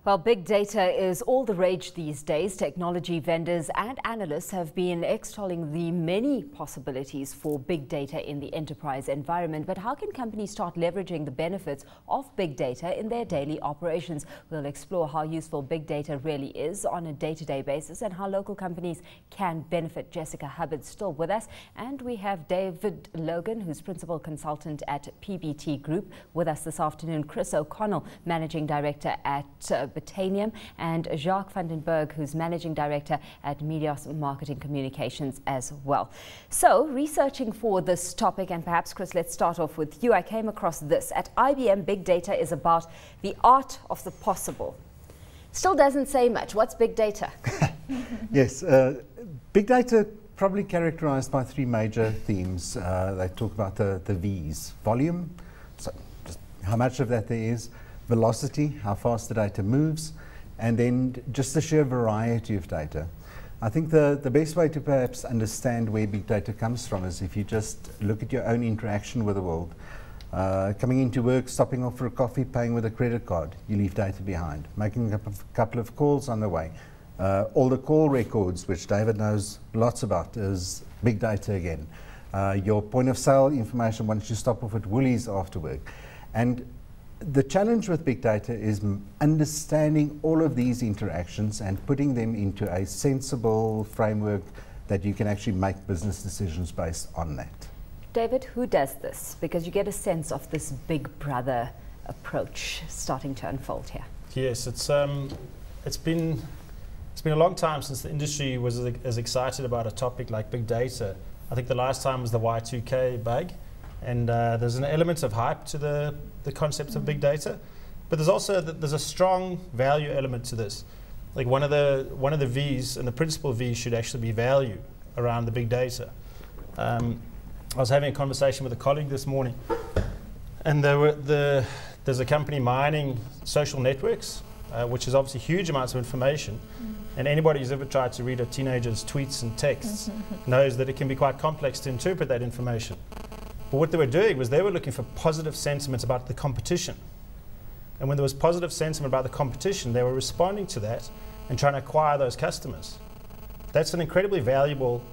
Well, big data is all the rage these days. Technology vendors and analysts have been extolling the many possibilities for big data in the enterprise environment. But how can companies start leveraging the benefits of big data in their daily operations? We'll explore how useful big data really is on a day-to-day basis and how local companies can benefit. Jessica Hubbard's still with us. And we have David Logan, who's principal consultant at PBT Group, with us this afternoon. Connell, managing director at BITanium, and Jacques Bergh, who's managing director at Medios Marketing Communications as well. So, researching for this topic, and perhaps Chris, let's start off with you. I came across this. At IBM, big data is about the art of the possible. Still doesn't say much. What's big data? Yes, big data probably characterized by three major themes. They talk about the V's. Volume, so just how much of that there is. Velocity, how fast the data moves, and then just the sheer variety of data. I think the best way to perhaps understand where big data comes from is if you just look at your own interaction with the world. Coming into work, stopping off for a coffee, paying with a credit card, you leave data behind. Making a couple of calls on the way. All the call records, which David knows lots about, is big data again. Your point of sale information once you stop off at Woolies after work. And the challenge with big data is understanding all of these interactions and putting them into a sensible framework that you can actually make business decisions based on that. David, who does this? Because you get a sense of this big brother approach starting to unfold here. Yes, it's been a long time since the industry was as excited about a topic like big data. I think the last time was the Y2K bug. And there's an element of hype to the concept of big data, but there's also there's a strong value element to this. Like one of the V's, and the principal V should actually be value around the big data. I was having a conversation with a colleague this morning, and there's a company mining social networks, which is obviously huge amounts of information. And anybody who's ever tried to read a teenager's tweets and texts knows that it can be quite complex to interpret that information. But what they were doing was they were looking for positive sentiments about the competition. And when there was positive sentiment about the competition, they were responding to that and trying to acquire those customers. That's an incredibly valuable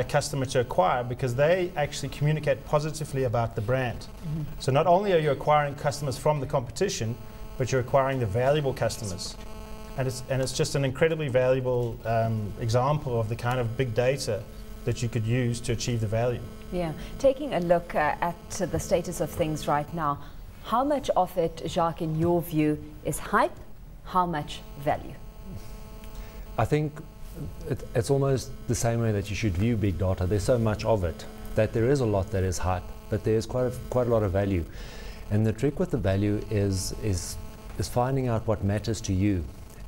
customer to acquire because they actually communicate positively about the brand. So not only are you acquiring customers from the competition, but you're acquiring the valuable customers. And it's just an incredibly valuable example of the kind of big data that you could use to achieve the value. Yeah, taking a look at the status of things right now, how much of it, Jacques, in your view, is hype? How much value? I think it's almost the same way that you should view big data. There's so much of it that there is a lot that is hype, but there's quite a lot of value. And the trick with the value is finding out what matters to you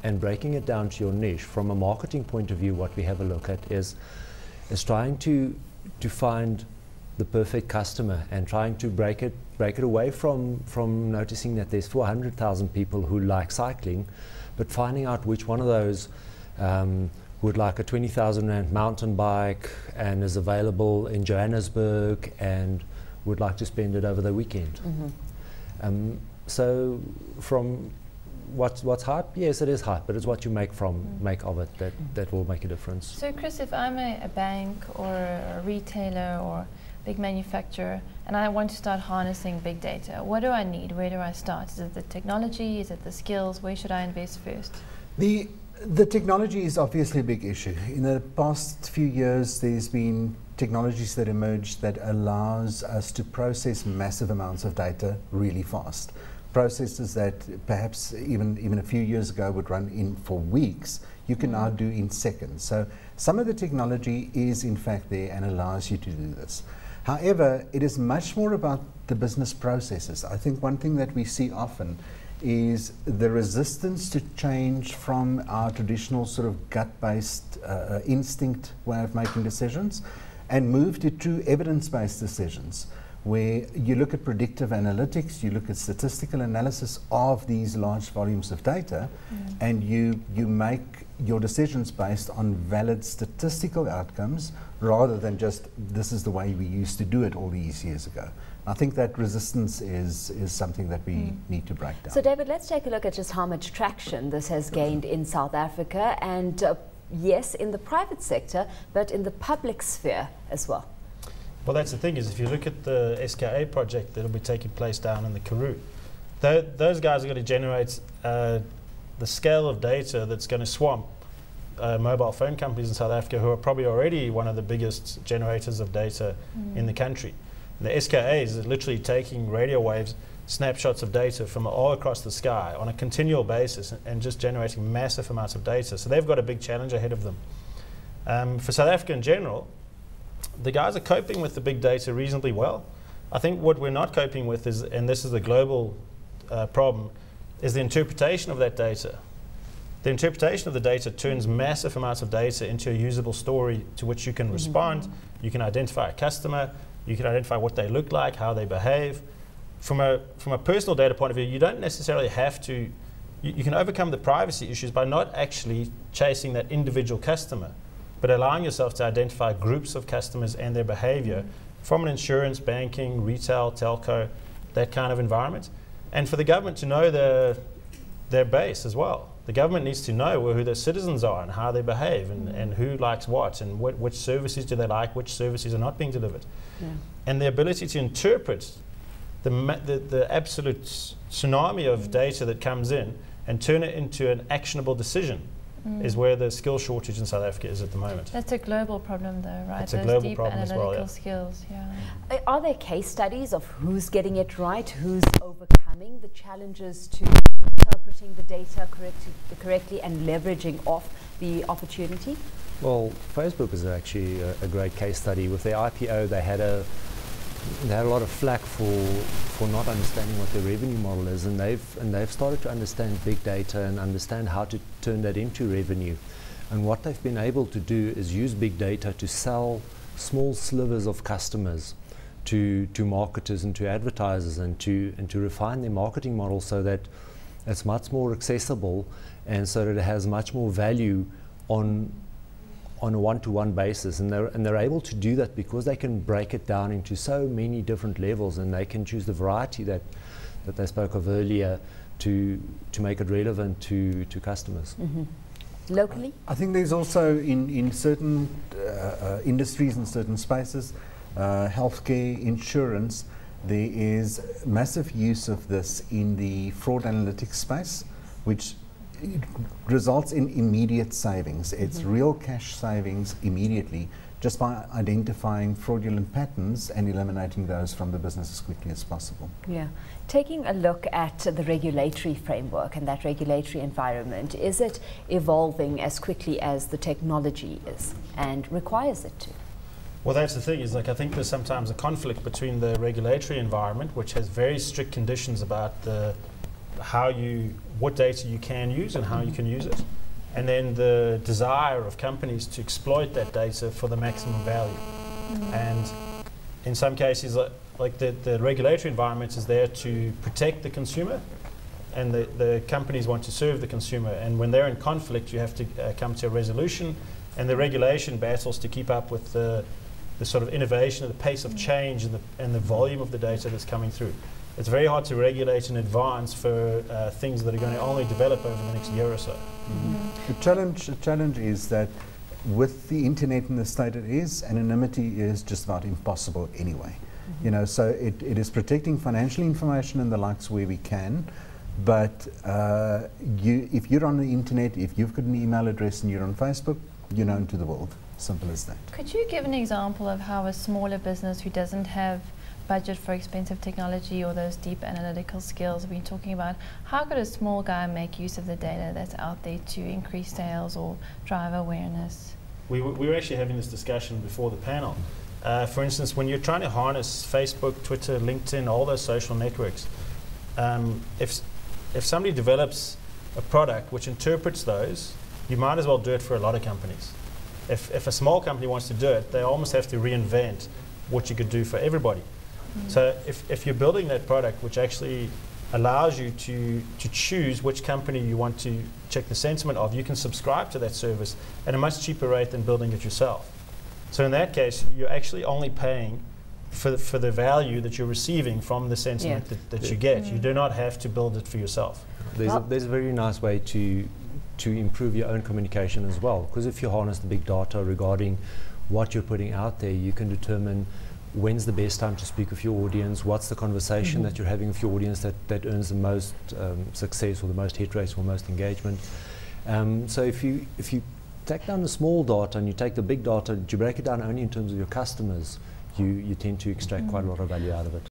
and breaking it down to your niche. From a marketing point of view, what we have a look at is trying to find the perfect customer and trying to break it away from noticing that there's 400,000 people who like cycling, but finding out which one of those would like a 20,000 rand mountain bike and is available in Johannesburg and would like to spend it over the weekend. So from what's hype? Yes, it is hype, but it's what you make of it that will make a difference. So Chris, if I'm a bank or a retailer or big manufacturer and I want to start harnessing big data, what do I need? Where do I start? Is it the technology? Is it the skills? Where should I invest first? The technology is obviously a big issue. In the past few years, there's been technologies that emerged that allows us to process massive amounts of data really fast. Processes that perhaps even a few years ago would run in for weeks, you can now do in seconds. So some of the technology is in fact there and allows you to do this. However, it is much more about the business processes. I think one thing that we see often is the resistance to change from our traditional sort of gut-based instinct way of making decisions and move to true evidence-based decisions, where you look at predictive analytics, you look at statistical analysis of these large volumes of data, and you make your decisions based on valid statistical outcomes rather than just this is the way we used to do it all these years ago. I think that resistance is something that we need to break down. So David, let's take a look at just how much traction this has gained in South Africa, and yes, in the private sector, but in the public sphere as well. Well, that's the thing, is if you look at the SKA project that will be taking place down in the Karoo, those guys are going to generate the scale of data that's going to swamp mobile phone companies in South Africa, who are probably already one of the biggest generators of data in the country. And the SKAs is literally taking radio waves, snapshots of data from all across the sky on a continual basis, and just generating massive amounts of data. So they've got a big challenge ahead of them. For South Africa in general, the guys are coping with the big data reasonably well. I think what we're not coping with is, and this is a global problem, is the interpretation of that data. The interpretation of the data turns massive amounts of data into a usable story to which you can respond. You can identify a customer, you can identify what they look like, how they behave. From a personal data point of view, you don't necessarily have to, you can overcome the privacy issues by not actually chasing that individual customer, but allowing yourself to identify groups of customers and their behavior from an insurance, banking, retail, telco, that kind of environment. And for the government to know their base as well. The government needs to know who their citizens are and how they behave, and who likes what, and which services do they like, which services are not being delivered. And the ability to interpret the absolute tsunami of data that comes in and turn it into an actionable decision is where the skill shortage in South Africa is at the moment. That's a global problem though, right? It's a Those global deep problem as analytical well, yeah. skills, Are there case studies of who's getting it right, who's overcoming the challenges to interpreting the data correctly and leveraging off the opportunity? Well, Facebook is actually a great case study. With their IPO, they had a lot of flack for not understanding what their revenue model is, and they've started to understand big data and understand how to turn that into revenue. And what they've been able to do is use big data to sell small slivers of customers to marketers and to advertisers, and to refine their marketing model so that it's much more accessible, and so that it has much more value on a one-to-one basis. And they're able to do that because they can break it down into so many different levels, and they can choose the variety that they spoke of earlier to make it relevant to customers. Locally? I think there's also in certain industries and certain spaces, healthcare, insurance, there is massive use of this in the fraud analytics space, which results in immediate savings. It's real cash savings immediately, just by identifying fraudulent patterns and eliminating those from the business as quickly as possible. Yeah. Taking a look at the regulatory framework and that regulatory environment, is it evolving as quickly as the technology is and requires it to? Well, that's the thing, is like I think there's sometimes a conflict between the regulatory environment, which has very strict conditions about what data you can use and how you can use it, and then the desire of companies to exploit that data for the maximum value. And in some cases, like the regulatory environment is there to protect the consumer, and the companies want to serve the consumer. And when they're in conflict, you have to come to a resolution, and the regulation battles to keep up with the sort of innovation, the pace of change, and the volume of the data that's coming through. It's very hard to regulate in advance for things that are going to only develop over the next year or so. The challenge is that with the internet in the state it is, anonymity is just about impossible anyway. You know, so it is protecting financial information and the likes where we can, but if you're on the internet, if you've got an email address and you're on Facebook, you're known to the world. Simple as that. Could you give an example of how a smaller business who doesn't have budget for expensive technology or those deep analytical skills we've been talking about, how could a small guy make use of the data that's out there to increase sales or drive awareness? We were actually having this discussion before the panel. For instance, when you're trying to harness Facebook, Twitter, LinkedIn, all those social networks, if somebody develops a product which interprets those, you might as well do it for a lot of companies. If a small company wants to do it, they almost have to reinvent what you could do for everybody. So if you're building that product which actually allows you to choose which company you want to check the sentiment of, you can subscribe to that service at a much cheaper rate than building it yourself. So in that case, you're actually only paying for the value that you're receiving from the sentiment that you get. You do not have to build it for yourself. There's a very nice way to improve your own communication as well, because if you harness the big data regarding what you're putting out there, you can determine when's the best time to speak with your audience, what's the conversation that you're having with your audience that earns the most success or the most hit rates or most engagement. So if you take down the small data and you take the big data, you break it down only in terms of your customers, you tend to extract quite a lot of value out of it.